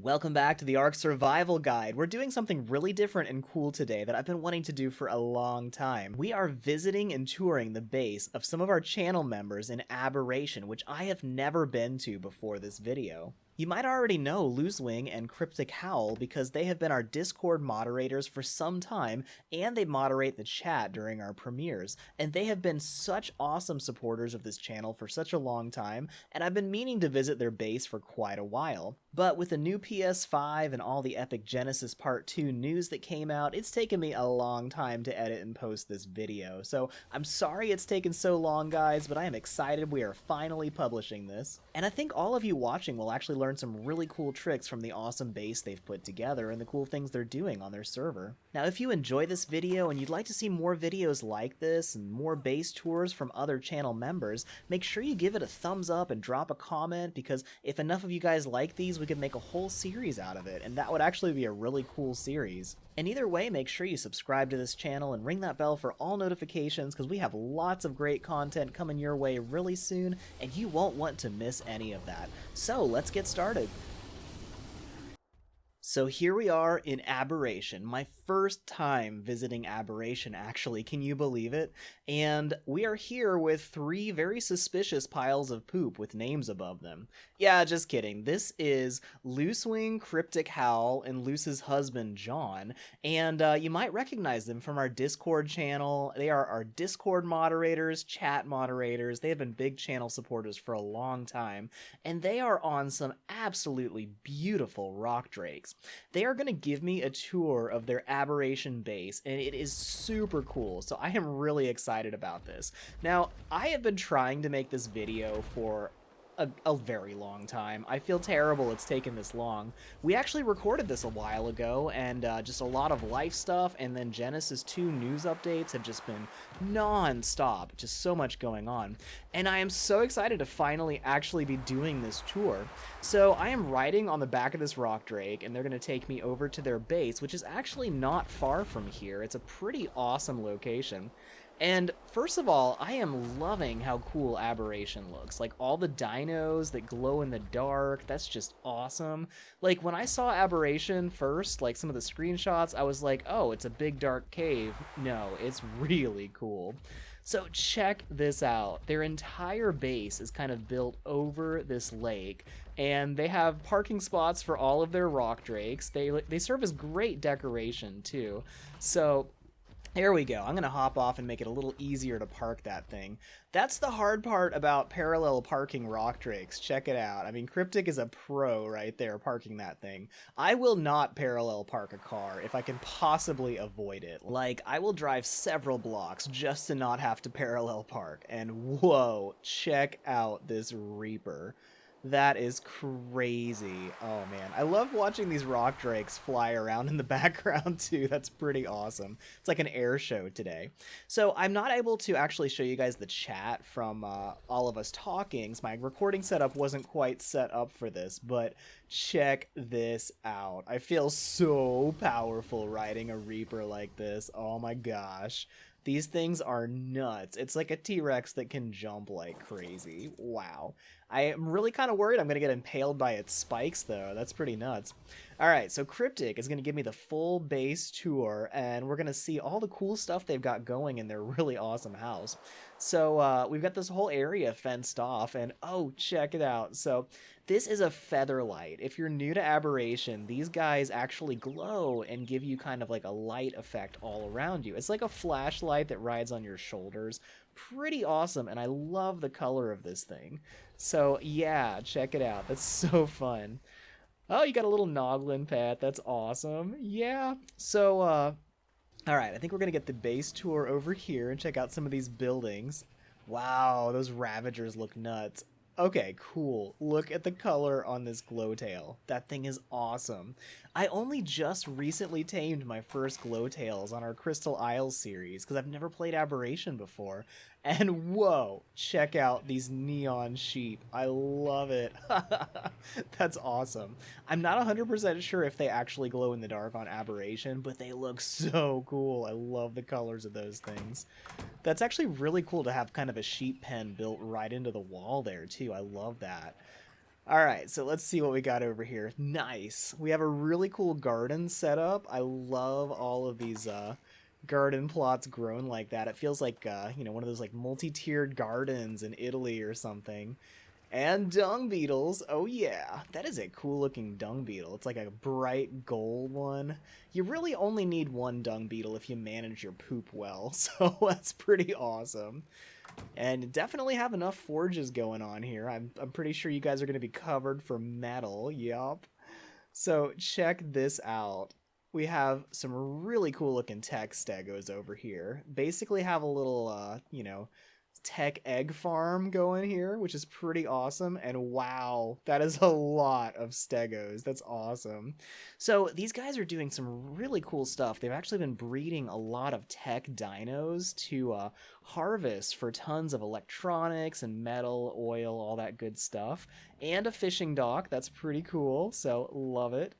Welcome back to the Ark Survival Guide. We're doing something really different and cool today that I've been wanting to do for a long time. We are visiting and touring the base of some of our channel members in Aberration, which I have never been to before this video. You might already know Lusewing and CrypticHowl because they have been our Discord moderators for some time, and they moderate the chat during our premieres, and they have been such awesome supporters of this channel for such a long time, and I've been meaning to visit their base for quite a while. But with the new PS5 and all the Epic Genesis Part 2 news that came out, it's taken me a long time to edit and post this video, so I'm sorry it's taken so long, guys, but I am excited we are finally publishing this. And I think all of you watching will actually learn some really cool tricks from the awesome base they've put together and the cool things they're doing on their server. Now, if you enjoy this video and you'd like to see more videos like this and more base tours from other channel members, make sure you give it a thumbs up and drop a comment, because if enough of you guys like these, we could make a whole series out of it, and that would actually be a really cool series. And either way, make sure you subscribe to this channel and ring that bell for all notifications, because we have lots of great content coming your way really soon, and you won't want to miss any of that. So let's get started. So here we are in Aberration, my first time visiting Aberration actually, can you believe it? And we are here with three very suspicious piles of poop with names above them. Yeah, just kidding. This is Lusewing, CrypticHowl, and Luce's husband, John, and you might recognize them from our Discord channel. They are our Discord moderators, chat moderators. They have been big channel supporters for a long time, and they are on some absolutely beautiful rock drakes. They are going to give me a tour of their Aberration base, and it is super cool, so I am really excited about this. Now, I have been trying to make this video for a very long time. I feel terrible it's taken this long. We actually recorded this a while ago, and just a lot of life stuff, and then Genesis 2 news updates have just been non-stop, just so much going on. And I am so excited to finally actually be doing this tour. So I am riding on the back of this rock drake, and they're going to take me over to their base, which is actually not far from here. It's a pretty awesome location. And first of all, I am loving how cool Aberration looks. Like, all the dinos that glow in the dark, that's just awesome. Like, when I saw Aberration first, like some of the screenshots, I was like, oh, it's a big dark cave. No, it's really cool. So check this out. Their entire base is kind of built over this lake, and they have parking spots for all of their rock drakes. They serve as great decoration too. So there we go. I'm going to hop off and make it a little easier to park that thing. That's the hard part about parallel parking rock drakes. Check it out. I mean, Cryptic is a pro right there parking that thing. I will not parallel park a car if I can possibly avoid it. Like, I will drive several blocks just to not have to parallel park. And whoa, check out this Reaper. That is crazy. Oh man, I love watching these rock drakes fly around in the background too. That's pretty awesome. It's like an air show today. So I'm not able to actually show you guys the chat from all of us talking. So my recording setup wasn't quite set up for this, but check this out. I feel so powerful riding a Reaper like this. Oh my gosh. These things are nuts. It's like a T-Rex that can jump like crazy. Wow. I am really kind of worried I'm going to get impaled by its spikes, though. That's pretty nuts. All right, so Cryptic is going to give me the full base tour, and we're going to see all the cool stuff they've got going in their really awesome house. So we've got this whole area fenced off, and oh, check it out. So this is a feather light. If you're new to Aberration, these guys actually glow and give you kind of like a light effect all around you. It's like a flashlight that rides on your shoulders. Pretty awesome, and I love the color of this thing. So yeah, check it out. That's so fun. Oh, you got a little Noglin pet. That's awesome. Yeah. So, all right, I think we're going to get the base tour over here and check out some of these buildings. Wow, those Ravagers look nuts. Okay, cool. Look at the color on this glowtail. That thing is awesome. I only just recently tamed my first glowtails on our Crystal Isles series because I've never played Aberration before. And whoa, check out these neon sheep. I love it. That's awesome. I'm not 100% sure if they actually glow in the dark on Aberration, but they look so cool. I love the colors of those things. That's actually really cool to have kind of a sheep pen built right into the wall there too. I love that. All right, so let's see what we got over here. Nice. We have a really cool garden set up. I love all of these garden plots grown like that. It feels like one of those like multi-tiered gardens in Italy or something. And dung beetles. Oh yeah, that is a cool looking dung beetle. It's like a bright gold one. You really only need one dung beetle if you manage your poop well, so that's pretty awesome. And definitely have enough forges going on here. I'm pretty sure you guys are going to be covered for metal. Yup. So check this out. We have some really cool looking tech stegos over here. Basically have a little, tech egg farm going here, which is pretty awesome. And wow, that is a lot of stegos. That's awesome. So these guys are doing some really cool stuff. They've actually been breeding a lot of tech dinos to harvest for tons of electronics and metal, oil, all that good stuff. And a fishing dock. That's pretty cool. So love it.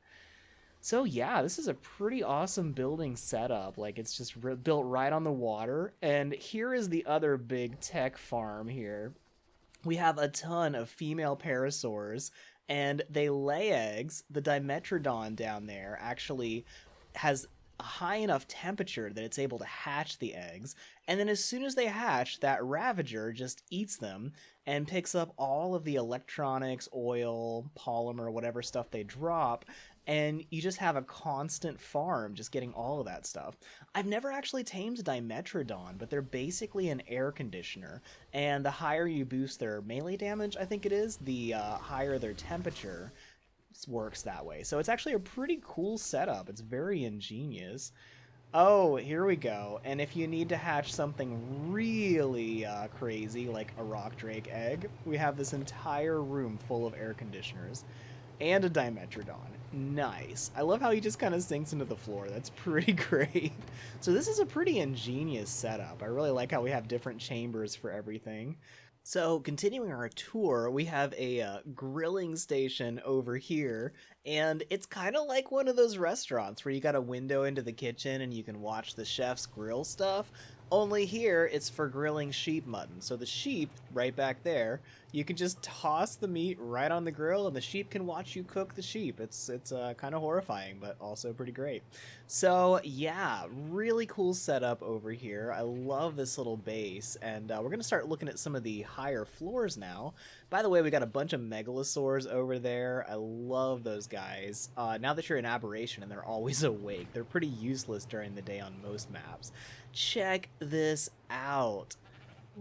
So yeah, this is a pretty awesome building setup. Like it's just built right on the water. And here is the other big tech farm here. We have a ton of female parasaurs and they lay eggs. The Dimetrodon down there actually has a high enough temperature that it's able to hatch the eggs. And then as soon as they hatch, that Ravager just eats them and picks up all of the electronics, oil, polymer, whatever stuff they drop, and you just have a constant farm just getting all of that stuff. I've never actually tamed Dimetrodon, but they're basically an air conditioner, and the higher you boost their melee damage, I think it is, the higher their temperature works that way. So it's actually a pretty cool setup. It's very ingenious. Oh, here we go. And if you need to hatch something really crazy, like a rock drake egg, we have this entire room full of air conditioners and a Dimetrodon. Nice. I love how he just kind of sinks into the floor. That's pretty great. So this is a pretty ingenious setup. I really like how we have different chambers for everything. So continuing our tour, we have a grilling station over here, and it's kind of like one of those restaurants where you got a window into the kitchen and you can watch the chefs grill stuff. Only here, it's for grilling sheep mutton. So the sheep, right back there, you can just toss the meat right on the grill and the sheep can watch you cook the sheep. It's kind of horrifying, but also pretty great. So yeah, really cool setup over here. I love this little base, and we're going to start looking at some of the higher floors now. By the way, we got a bunch of Megalosaurs over there. I love those guys. Now that you're in Aberration and they're always awake, they're pretty useless during the day on most maps. Check this out.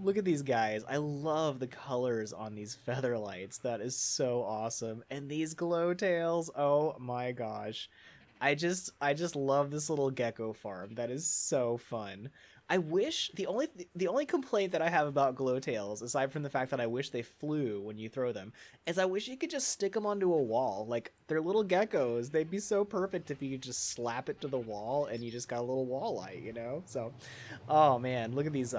Look at these guys. I love the colors on these feather lights. That is so awesome. And these glow tails. Oh my gosh. I just love this little gecko farm. That is so fun. I wish the only complaint that I have about glowtails, aside from the fact that I wish they flew when you throw them, is I wish you could just stick them onto a wall. Like, they're little geckos. They'd be so perfect if you could just slap it to the wall and you just got a little wall light, you know? So, oh man, look at these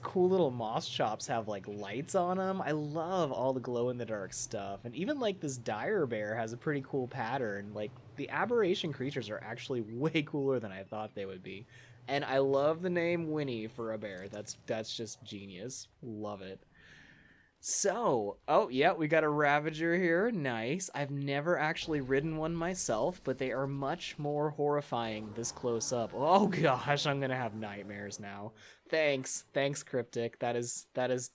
cool little moss chops have like lights on them. I love all the glow in the dark stuff. And even like this dire bear has a pretty cool pattern. Like, the Aberration creatures are actually way cooler than I thought they would be. And I love the name Winnie for a bear. That's just genius. Love it. So, oh yeah, we got a Ravager here. Nice. I've never actually ridden one myself, but they are much more horrifying this close up. Oh gosh, I'm gonna have nightmares now. Thanks, Cryptic. That is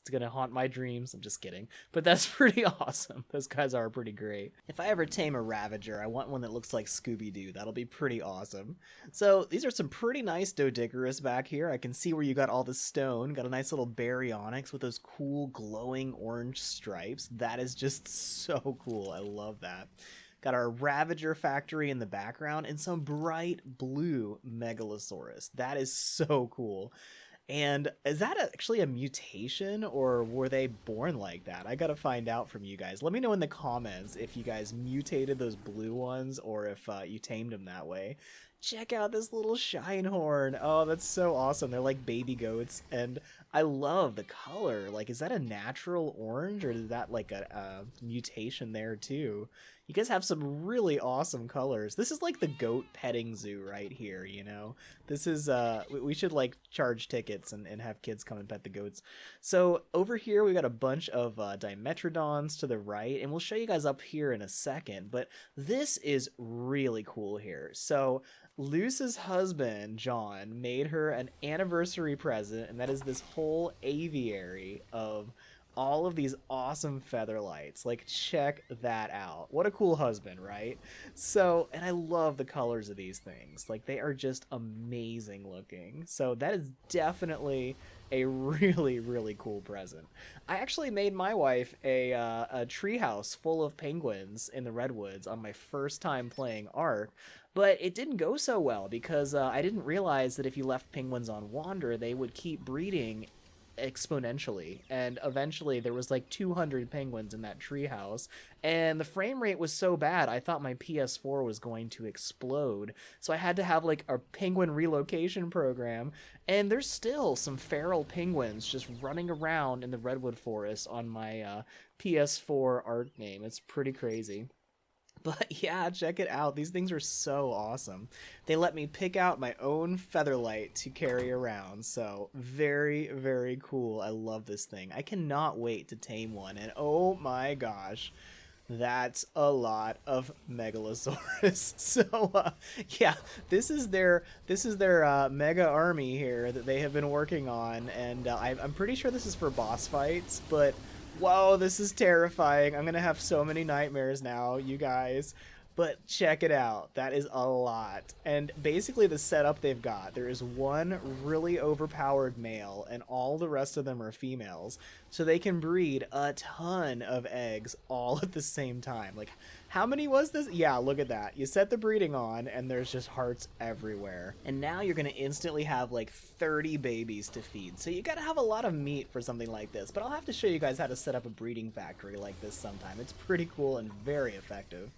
gonna haunt my dreams. I'm just kidding, but that's pretty awesome. Those guys are pretty great. If I ever tame a Ravager, I want one that looks like Scooby-Doo. That'll be pretty awesome. So these are some pretty nice Dodigerous back here. I can see where you got all the stone. Got a nice little baryonyx with those cool glowing orange stripes. That is just so cool. I love that. Got our Ravager factory in the background and some bright blue Megalosaurus. That is so cool. And is that actually a mutation, or were they born like that? I gotta find out from you guys. Let me know in the comments if you guys mutated those blue ones or if you tamed them that way. Check out this little Shinehorn. Oh, that's so awesome. They're like baby goats, and I love the color. Like, is that a natural orange, or is that like a mutation there too? You guys have some really awesome colors. This is like the goat petting zoo right here, you know? This is, we should like charge tickets and have kids come and pet the goats. So over here, we got a bunch of Dimetrodons to the right, and we'll show you guys up here in a second, but this is really cool here. So Luce's husband, John, made her an anniversary present, and that is this whole aviary of all of these awesome feather lights. Like, check that out. What a cool husband, right? So, and I love the colors of these things. Like, they are just amazing looking. So that is definitely a really, really cool present. I actually made my wife a treehouse full of penguins in the redwoods on my first time playing Ark, but it didn't go so well because I didn't realize that if you left penguins on Wander, they would keep breeding exponentially, and eventually there was like 200 penguins in that treehouse, and the frame rate was so bad I thought my PS4 was going to explode, so I had to have like a penguin relocation program, and there's still some feral penguins just running around in the redwood forest on my PS4 Ark game. It's pretty crazy. But yeah, check it out. These things are so awesome. They let me pick out my own featherlight to carry around. So very, very cool. I love this thing. I cannot wait to tame one. And oh my gosh, that's a lot of Megalosaurus. So yeah, this is their mega army here that they have been working on, and I'm pretty sure this is for boss fights, but whoa, this is terrifying. I'm gonna have so many nightmares now, you guys. But check it out. That is a lot. And basically the setup they've got, there is one really overpowered male and all the rest of them are females. So they can breed a ton of eggs all at the same time. Like, how many was this? Yeah, look at that. You set the breeding on and there's just hearts everywhere. And now you're going to instantly have like 30 babies to feed. So you got to have a lot of meat for something like this. But I'll have to show you guys how to set up a breeding factory like this sometime. It's pretty cool and very effective.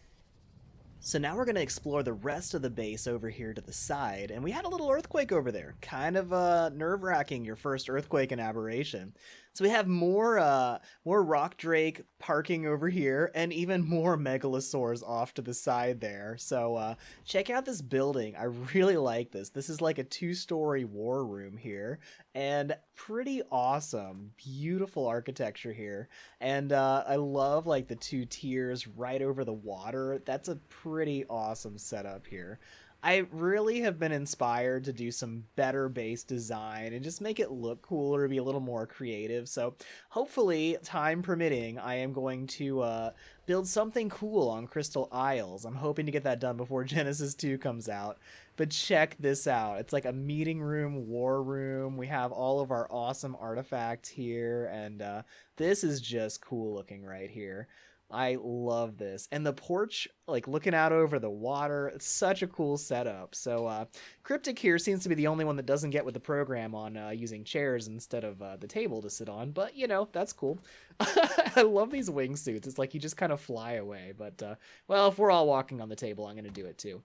So now we're going to explore the rest of the base over here to the side, and we had a little earthquake over there. Kind of nerve-wracking, your first earthquake in Aberration. So we have more rock drake parking over here, and even more megalosaurs off to the side there. So check out this building. I really like this. This is like a 2-story war room here, and pretty awesome. Beautiful architecture here, and I love like the 2 tiers right over the water. That's a pretty awesome setup here. I really have been inspired to do some better base design and just make it look cooler, be a little more creative. So hopefully, time permitting, I am going to build something cool on Crystal Isles. I'm hoping to get that done before Genesis 2 comes out. But check this out. It's like a meeting room, war room. We have all of our awesome artifacts here, and this is just cool looking right here. I love this. And the porch, like looking out over the water, it's such a cool setup. So Cryptic here seems to be the only one that doesn't get with the program on using chairs instead of the table to sit on. But, you know, that's cool. I love these wingsuits. It's like you just kind of fly away. But, well, if we're all walking on the table, I'm going to do it too.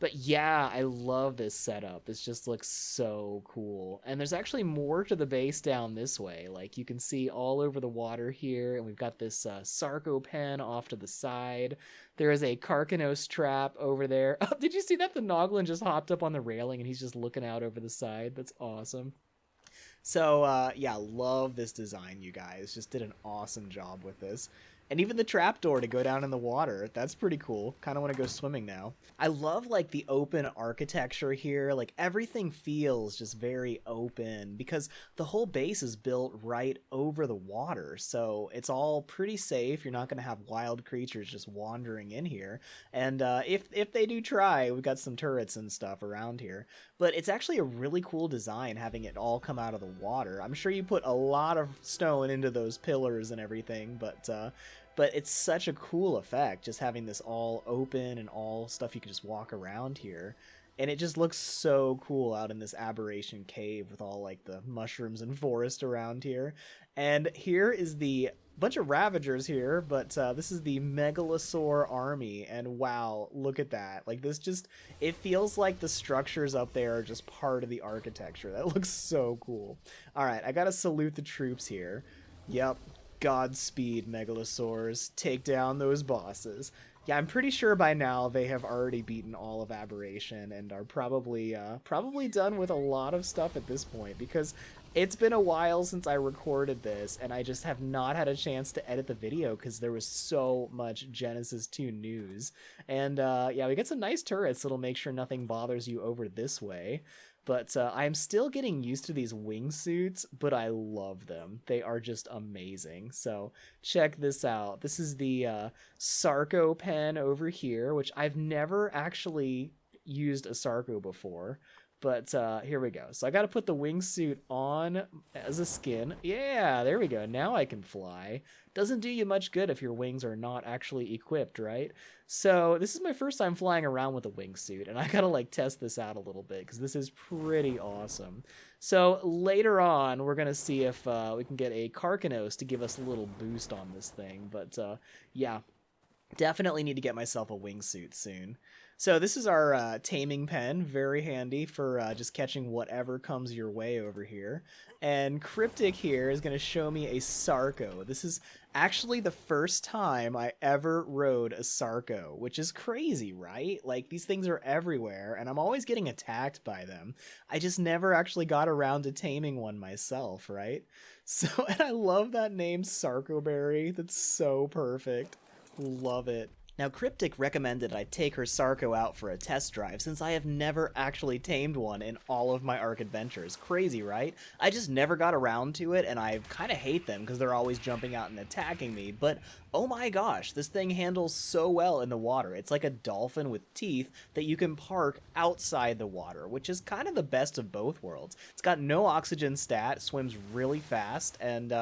But yeah, I love this setup. This just looks so cool. And there's actually more to the base down this way. Like, you can see all over the water here. And we've got this Sarco Pen off to the side. There is a Carcanos trap over there. Oh, did you see that? The Noglin just hopped up on the railing and he's just looking out over the side. That's awesome. So, yeah, love this design, you guys. Just did an awesome job with this. And even the trapdoor to go down in the water. That's pretty cool. Kind of want to go swimming now. I love, like, the open architecture here. Like, everything feels just very open because the whole base is built right over the water. So it's all pretty safe. You're not going to have wild creatures just wandering in here. And if they do try, we've got some turrets and stuff around here. But it's actually a really cool design having it all come out of the water. I'm sure you put a lot of stone into those pillars and everything, but it's such a cool effect just having this all open and all stuff you can just walk around here. and it just looks so cool out in this Aberration cave with all like the mushrooms and forest around here. And here is the bunch of Ravagers here, but this is the Megalosaur Army, and wow, look at that. Like, this just, it feels like the structures up there are just part of the architecture. That looks so cool. Alright, I gotta salute the troops here. Yep, Godspeed, Megalosaurs. Take down those bosses. Yeah, I'm pretty sure by now they have already beaten all of Aberration and are probably done with a lot of stuff at this point, because it's been a while since I recorded this, and I just have not had a chance to edit the video because there was so much Genesis 2 news. And yeah, we get some nice turrets that'll make sure nothing bothers you over this way. But I'm still getting used to these wingsuits, but I love them. They are just amazing. So check this out. This is the Sarco Pen over here, which I've never actually used a Sarco before. But here we go. So I got to put the wingsuit on as a skin. Yeah, there we go. Now I can fly. Doesn't do you much good if your wings are not actually equipped, right? So this is my first time flying around with a wingsuit, and I got to like test this out a little bit because this is pretty awesome. So later on, we're going to see if we can get a Carcanos to give us a little boost on this thing. But yeah, definitely need to get myself a wingsuit soon. So this is our Taming Pen, very handy for just catching whatever comes your way over here. And Cryptic here is going to show me a Sarco. This is actually the first time I ever rode a Sarco, which is crazy, right? Like, these things are everywhere, and I'm always getting attacked by them. I just never actually got around to taming one myself, right? So, and I love that name, Sarcoberry. That's so perfect. Love it. Now, Cryptic recommended I take her Sarco out for a test drive since I have never actually tamed one in all of my Ark adventures. Crazy, right? I just never got around to it, and I kind of hate them because they're always jumping out and attacking me, but oh my gosh, this thing handles so well in the water. It's like a dolphin with teeth that you can park outside the water, which is kind of the best of both worlds. It's got no oxygen stat, swims really fast, and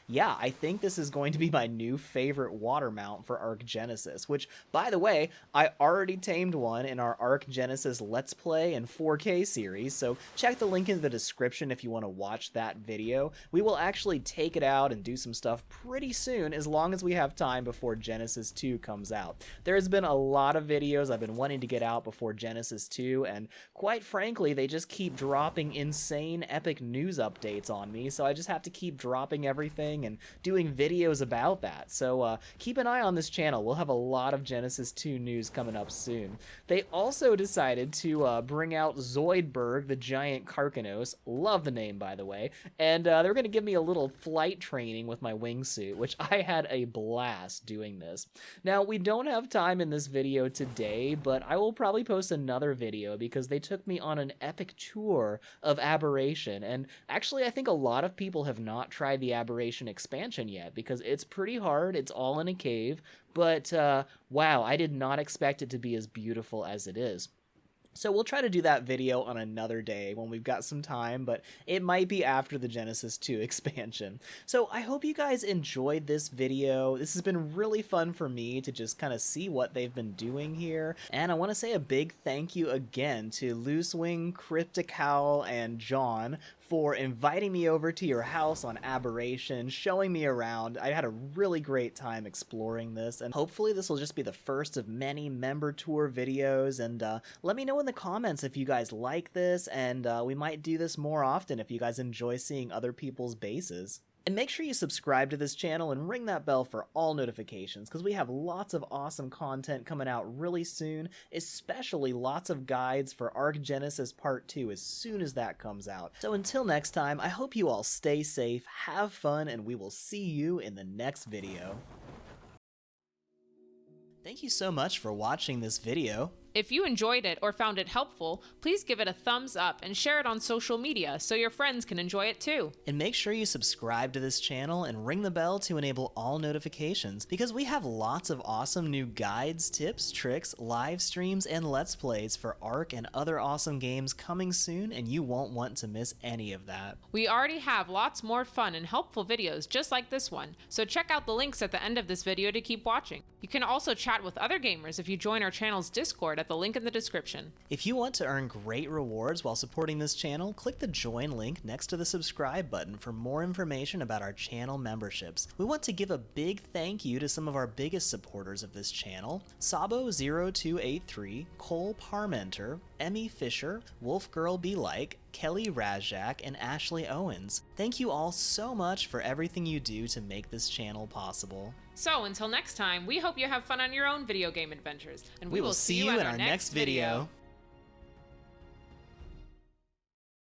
yeah, I think this is going to be my new favorite water mount for Ark Genesis, which, by the way, I already tamed one in our Ark Genesis Let's Play and 4K series, so check the link in the description if you want to watch that video. We will actually take it out and do some stuff pretty soon, as long as we have time before Genesis 2 comes out. There has been a lot of videos I've been wanting to get out before Genesis 2, and quite frankly, they just keep dropping insane epic news updates on me, so I just have to keep dropping everything and doing videos about that. So keep an eye on this channel. We'll have a lot of Genesis 2 news coming up soon. They also decided to bring out Zoidberg, the giant Carcanos. Love the name, by the way. And they're going to give me a little flight training with my wingsuit, which I had a blast doing this. Now, we don't have time in this video today, but I will probably post another video because they took me on an epic tour of Aberration, and actually I think a lot of people have not tried the Aberration expansion yet because it's pretty hard. It's all in a cave, but wow, I did not expect it to be as beautiful as it is. So we'll try to do that video on another day when we've got some time, but it might be after the Genesis 2 expansion. So I hope you guys enjoyed this video. This has been really fun for me to just kind of see what they've been doing here. And I want to say a big thank you again to Lusewing, CrypticHowl, and John for inviting me over to your house on Aberration, showing me around. I had a really great time exploring this, and hopefully this will just be the first of many member tour videos, and let me know in the comments if you guys like this, and we might do this more often if you guys enjoy seeing other people's bases. And make sure you subscribe to this channel and ring that bell for all notifications, because we have lots of awesome content coming out really soon, especially lots of guides for Ark Genesis Part 2 as soon as that comes out. So until next time, I hope you all stay safe, have fun, and we will see you in the next video. Thank you so much for watching this video. If you enjoyed it or found it helpful, please give it a thumbs up and share it on social media so your friends can enjoy it too. And make sure you subscribe to this channel and ring the bell to enable all notifications, because we have lots of awesome new guides, tips, tricks, live streams, and Let's Plays for Ark and other awesome games coming soon, and you won't want to miss any of that. We already have lots more fun and helpful videos just like this one, so check out the links at the end of this video to keep watching. You can also chat with other gamers if you join our channel's Discord at at the link in the description. If you want to earn great rewards while supporting this channel, click the join link next to the subscribe button for more information about our channel memberships. We want to give a big thank you to some of our biggest supporters of this channel: Sabo0283, Cole Parmenter, Emmy Fisher, Wolfgirl Be Like, Kelly Razak, and Ashley Owens. Thank you all so much for everything you do to make this channel possible. So until next time, we hope you have fun on your own video game adventures, and We will see you in our next video.